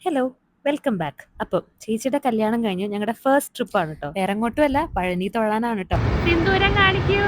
Hello, welcome back. അപ്പോൾ ചേച്ചിയുടെ കല്യാണം കഴിഞ്ഞ് ഞങ്ങളുടെ ഫസ്റ്റ് ട്രിപ്പാണ് കേട്ടോ. വേറെ എങ്ങോട്ടുമല്ല, പഴനി തൊഴാനാണ് കേട്ടോ. സിന്ദൂരം കാണിക്കൂ.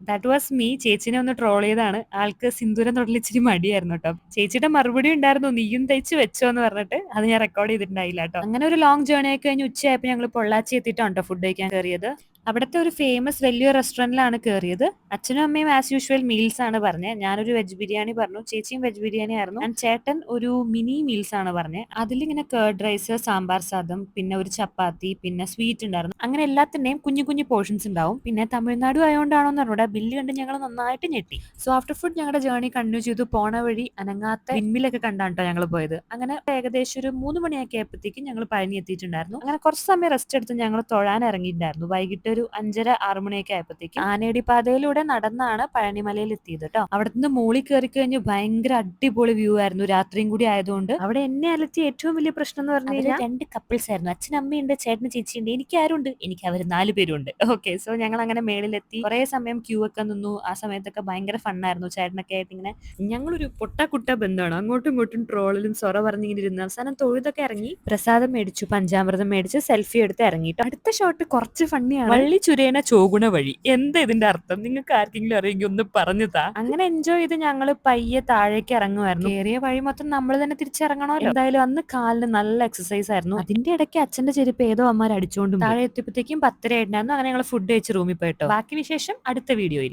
That was me. ചേച്ചിനെ ഒന്ന് ട്രോൾ ചെയ്താണ്. ആൾക്ക് സിന്ദൂരം തൊടൽ ഇച്ചിരി മടിയായിരുന്നു കേട്ടോ. ചേച്ചിയുടെ മറുപടി ഉണ്ടായിരുന്നു, നീയും തയ്ച്ച് വെച്ചോ എന്ന് പറഞ്ഞിട്ട്. അത് ഞാൻ റെക്കോർഡ് ചെയ്തിട്ടുണ്ടായില്ല കേട്ടോ. അങ്ങനെ ഒരു ലോങ് ജേർണി ഒക്കെ കഴിഞ്ഞ് ഉച്ചയായപ്പോൾ ഞങ്ങൾ പൊള്ളാച്ചി എത്തിയിട്ടാണ് കേട്ടോ ഫുഡ് കഴിക്കാൻ കയറിയത്. അവിടുത്തെ ഒരു ഫേമസ് വലിയൊരു റെസ്റ്റോറൻറ്റിലാണ് കയറിയത്. അച്ഛനും അമ്മയും ആസ് യൂഷ്വൽ മീൽസ് ആണ് പറഞ്ഞത്. ഞാനൊരു വെജ് ബിരിയാണി പറഞ്ഞു, ചേച്ചിയും വെജ് ബിരിയാണി ആയിരുന്നു. ആൻഡ് ചേട്ടൻ ഒരു മിനി മീൽസ് ആണ് പറഞ്ഞത്. അതിലിങ്ങനെ കേർഡ് റൈസ്, സാമ്പാർ സാദം, പിന്നെ ഒരു ചപ്പാത്തി, പിന്നെ സ്വീറ്റ് ഉണ്ടായിരുന്നു. അങ്ങനെ എല്ലാത്തിന്റെയും കുഞ്ഞു കുഞ്ഞു പോർഷൻസ് ഉണ്ടാവും. പിന്നെ തമിഴ്നാട് ആയതുകൊണ്ടാണോ എന്ന് അറിഞ്ഞൂടാ, ബില്ല് കണ്ട് ഞങ്ങൾ നന്നായിട്ട് ഞെട്ടി. സോ ആഫ്റ്റർ ഫുഡ് ഞങ്ങളുടെ ജേർണി കണ്ടിന്യൂ ചെയ്തു. പോണ വഴി അനങ്ങാത്ത വിൻമിലൊക്കെ കണ്ടാണ് കേട്ടോ ഞങ്ങൾ പോയത്. അങ്ങനെ ഏകദേശം ഒരു 3 മണിയൊക്കെ ആയപ്പോഴത്തേക്കും ഞങ്ങൾ പഴനി എത്തിയിട്ടുണ്ടായിരുന്നു. അങ്ങനെ കുറച്ച് സമയം റെസ്റ്റ് എടുത്ത് ഞങ്ങൾ തൊഴാൻ ഇറങ്ങിയിട്ടുണ്ടായിരുന്നു. വൈകിട്ട് ഒരു 5:30-6 മണിയൊക്കെ ആയപ്പോഴത്തേക്കും ആനയടി പാതയിലൂടെ നടന്നാണ് പഴനിമലയിൽ എത്തിയത് കേട്ടോ. അവിടെ നിന്ന് മോളിൽ കയറി കഴിഞ്ഞ് ഭയങ്കര അടിപൊളി വ്യൂ ആയിരുന്നു. രാത്രിയും കൂടി ആയതുകൊണ്ട് അവിടെ എന്നെ അലട്ടിയ ഏറ്റവും വലിയ പ്രശ്നം എന്ന് പറഞ്ഞു കഴിഞ്ഞാൽ 2 കപ്പിൾസ് ആയിരുന്നു. അച്ഛനമ്മയുണ്ട്, ചേട്ടന് ചേച്ചിയുണ്ട്, എനിക്ക് ആരുണ്ട്? എനിക്ക് അവർ 4 പേരുണ്ട്. ഓക്കെ, സോ ഞങ്ങൾ അങ്ങനെ മേളിലെത്തി. കുറെ സമയം ക്യൂ ഒക്കെ നിന്നു. ആ സമയത്തൊക്കെ ഭയങ്കര ഫണ്ണായിരുന്നു. ചേട്ടനൊക്കെ ആയിട്ട് ഇങ്ങനെ ഞങ്ങളൊരു പൊട്ടക്കുട്ട ബന്ധമാണ്. അങ്ങോട്ടും ഇങ്ങോട്ടും ട്രോളിലും സൊറ പറഞ്ഞിങ്ങനെ ഇരുന്ന് അവസാനം തൊഴുതൊക്കെ ഇറങ്ങി പ്രസാദം മേടിച്ചു, പഞ്ചാമൃതം മേടിച്ച് സെൽഫി എടുത്ത് ഇറങ്ങിട്ടോ. അടുത്ത ഷോട്ട് കുറച്ച് ഫണ്ണിയാണ്. വള്ളി ചുരേന ചോഗുണ വഴി. എന്താ ഇതിന്റെ അർത്ഥം? നിങ്ങൾക്ക് ആർക്കെങ്കിലും അറിയെങ്കിൽ ഒന്ന് പറഞ്ഞു താ. അങ്ങനെ എൻജോയ് ചെയ്ത് ഞങ്ങൾ പയ്യെ താഴേക്ക് ഇറങ്ങുമായിരുന്നു. കേറിയ വഴി മൊത്തം നമ്മൾ തന്നെ തിരിച്ചിറങ്ങണമല്ലോ. എന്തായാലും അന്ന് കാലിന് നല്ല എക്സസൈസ് ആയിരുന്നു. അതിന്റെ ഇടയ്ക്ക് അച്ഛന്റെ ചെരുപ്പ് ഏതോ അമ്മമാർ അടിച്ചുകൊണ്ടും താഴെ എത്തിയപ്പോഴത്തേക്കും 10:30 ആയിട്ടുണ്ടായിരുന്നു. അങ്ങനെ ഞങ്ങൾ ഫുഡ് കഴിച്ച് റൂമിൽ പോയിട്ടോ. ബാക്കി വിശേഷം അടുത്ത വീഡിയോയിൽ.